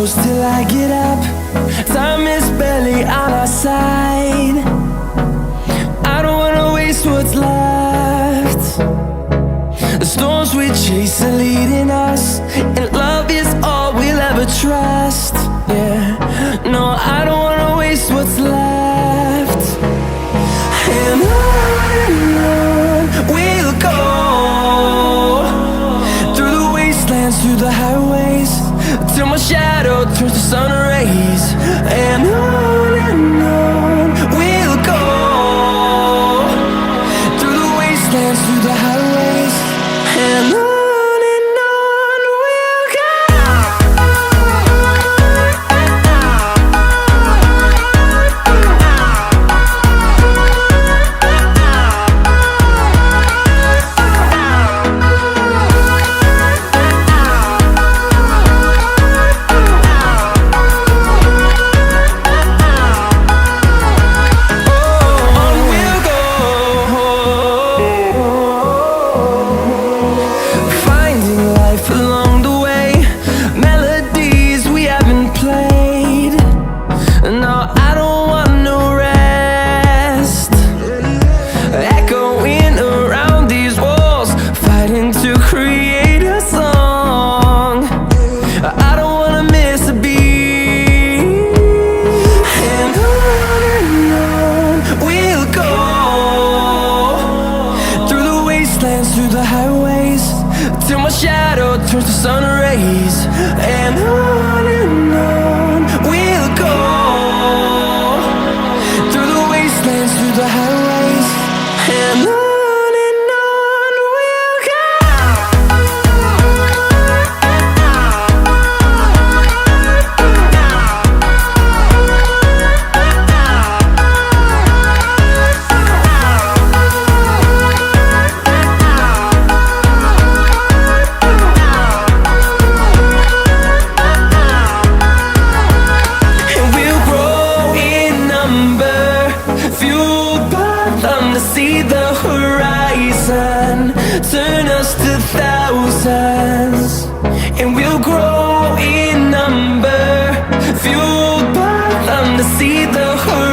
close till I get up. Time is barely on our side. I don't wanna waste what's left. The storms we chase are leading us, and love is all we'll ever trust. Yeah, no, I don't wanna waste what's left. And on we'll go, through the wastelands, through the highways, till my shadow turns to sun rays. And on we'll go, through the wastelands, through the highways, and on we'll go. Through the highways, till my shadow turns to sun rays. And on we'll go, through the wastelands, through the highways, and on we'll go. See the horizon turn us to thousands, and we'll grow in number, fueled by them to see the horizon.